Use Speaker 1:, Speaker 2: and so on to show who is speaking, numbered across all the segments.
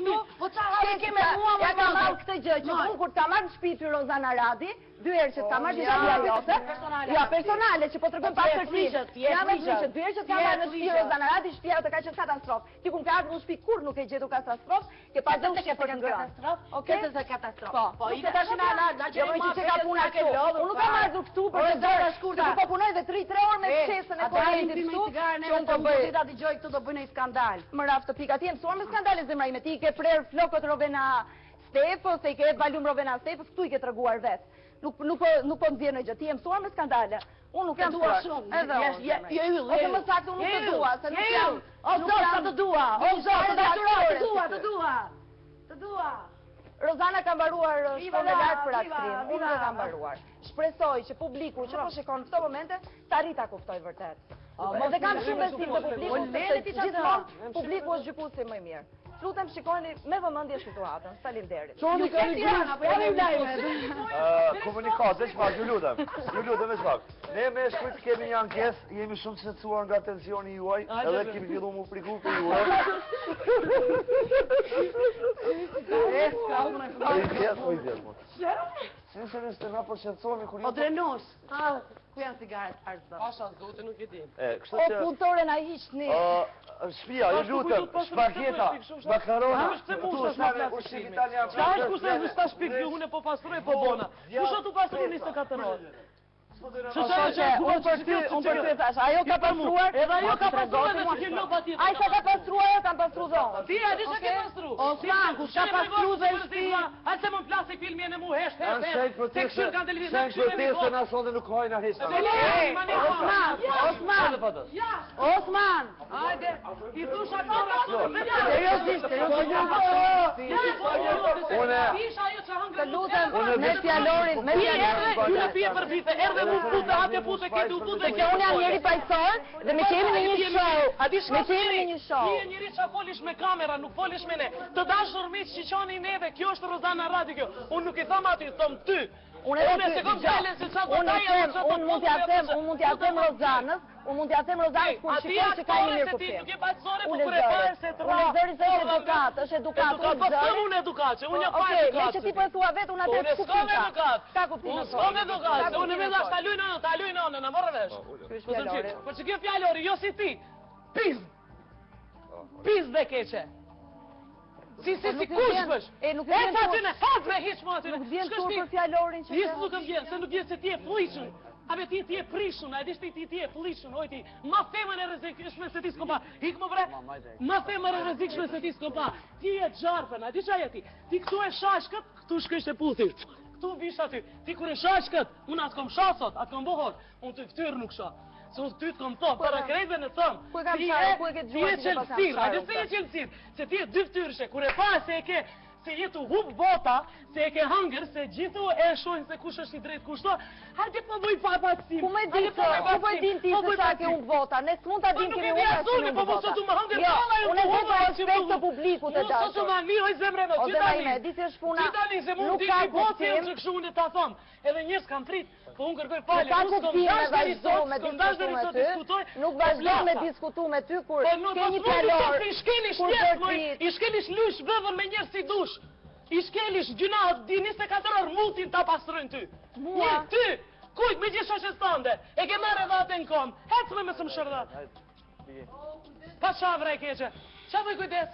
Speaker 1: S'ke ke me mua më ka marrë këtë gjë që unë kur ta marrë në shtëpi ty Rozana Radi, 2 herë që ta marrë në shtëpi jote. Ja, personale që po tregoj pastërtisht. Ja me frishë, 2 herë që ta marrë në shtëpi Rozana Radi, shtëpia jote ka qenë katastrofë. Ti kur ke ardhur në shtëpi kur nuk e gjetur katastrofë, ke pa dëmë që për të katastrofë. Okej, se katastrofë. Po, i tash na jo më që ka puna këtu. Unë nuk kam ardhur këtu për të dhënë shkurtë. Po punoj dhe 3 orë me çesën e politit këtu. Që unë do bëj ta dëgjoj këtu do bëj një skandal. Më raf të pika ti e mësuar me skandale zemra ime. Ti i ke prerë flokët Rovena Stefo, se i ke valum Rovena Stefo, këtu i ke treguar vetë. Nuk po më vjen në gjë. Ti e mësuar me skandale. Unë nuk jam dua shumë. Edhe ose më saktë unë nuk të dua, se nuk jam. O zot, sa të dua. O zot, të dua. Rozana ka mbaruar shkollën e lartë për aktrim. Unë nuk e kam mbaruar. Shpresoj që publiku që po shikon këto momente ta rri ta kuptoj vërtet. Dhe kam shumë besim te publiku, sepse gjithmonë publiku është gjykuesi më i mirë. Lutem shikoni me vëmendje situatën. Faleminderit.
Speaker 2: Çoni ka gjëra apo jam live.
Speaker 3: Komunikat, veç pak, ju lutem veç pak. Ne me shkujt kemi një ankesë, jemi shumë të shqetësuar nga tensioni juaj, edhe kemi filluar mu friku për juaj. Sinqerisht na po shqetësohemi kur
Speaker 2: O drenos. Ku janë cigaret arzë?
Speaker 4: Pasha zote nuk e di.
Speaker 3: Kështu
Speaker 1: O
Speaker 3: që
Speaker 1: punëtore na hiqni.
Speaker 3: Shpia, ju lutem, spageta, makarona, ushqim italian.
Speaker 4: Qa është kurse në shta shpik unë e po pastroj po bona. Kusha tu pastroj 24 orë?
Speaker 1: Unë për ty thash, ajo ka pastruar,
Speaker 4: edhe ajo ka pastruar dhe që ke lopa tjetër.
Speaker 1: Ai sa ka pastruar, ajo kam pastru dhonë.
Speaker 4: Ti, a di që ke pastru?
Speaker 1: Osman, kush ka pastru dhe shpi?
Speaker 4: A se më plasi filmi e në mu hesht,
Speaker 3: Shenjë proteste na sonde nuk hajna hesht.
Speaker 1: Osman!
Speaker 4: Hajde, i thush aktora.
Speaker 1: Seriozisht. Të lutem, me fjalorin,
Speaker 4: Ju në pje për vite, erdhe mu pute, hapje pute, këtu pute.
Speaker 1: Se unë jam njeri pajsor dhe me qemi në një show. Me qemi në një show.
Speaker 4: Ti e njeri që folish me kamera, nuk folish me ne. Të dashur miq që qoni neve, kjo është Rozana Radi kjo. Unë nuk i tham aty, thom ty. Unë mund t'ja them Rozanës, kur shikoj që ka një mirë kuptim. Nuk e paqësore, po kur e parë se të rrë.
Speaker 1: Unë është edukat, është edukat.
Speaker 4: Po s'kam unë edukat, që unë jam pa edukat.
Speaker 1: Okej, me që ti po e thua vetë, unë atë kuptim ka. Ka kuptim.
Speaker 4: Unë s'kam edukat, se unë me dhash ta luj nënën, në morë vesh. Po që kjo fjallori, jo si ti, pizd dhe keqe. Si kush bësh? E ca ty në haz me hiq më aty.
Speaker 1: Nuk vjen tur për fjallorin që...
Speaker 4: Hisë nuk vjen, se nuk vjen se ti e flishën. Abe ti e prishën, a dish ti e flishën, ojti. Ma femën e rrezikshme se ti s'ko pa. Hik më bre, ma femën e rrezikshme se ti s'ko pa. Ti e gjarpën, a di qa jeti? Ti këtu e shashkët, këtu shkësht e puthi. Këtu vish aty. Ti kur e shashkët, unë atë kom shasot, atë kom bohor. Unë të ftyrë nuk shah. Se unë ty të kom thom, para krejtve në thom. Ti e qelësir, a dhe se e qelësir. Se ti e dy ftyrëshe, kur e pa se e ke... Se jetu hub bota, se e ke hangër, se gjithu e shojnë se kush është i drejt kushto, hajde po bëj papatësim.
Speaker 1: Ku me din ti se sa ke hub bota, ne s'mund ta dim kemi unë ashtu në bota. Jo, unë e dhe të respekt të publiku të dashur.
Speaker 4: Unë sot të ma mirë, zemre me,
Speaker 1: di se është puna,
Speaker 4: nuk ka kuptim. Që këshu unë ta thom, edhe njërës kam prit, po unë kërkoj falje,
Speaker 1: nuk vazhdo me diskutu me ty, kur ke një fjallor,
Speaker 4: i shkelish lush vëvën me njërë si dush. I shkelish gjuna di 24 orë mutin ta pastrojnë ty. Një, ty, kujt me gjithë shoshes tënde, e ke merë edhe atë në kom, hecë me së më shërda. Pa shavre e keqe, qa bëj kujdes?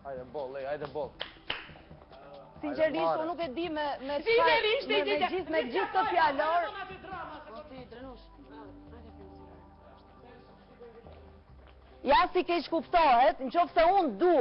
Speaker 3: Hajde bol, hajde bol.
Speaker 1: Sinqerisht, unë nuk e di me gjithë të fjallor. Ja si keq kuptohet, në qoftë se unë du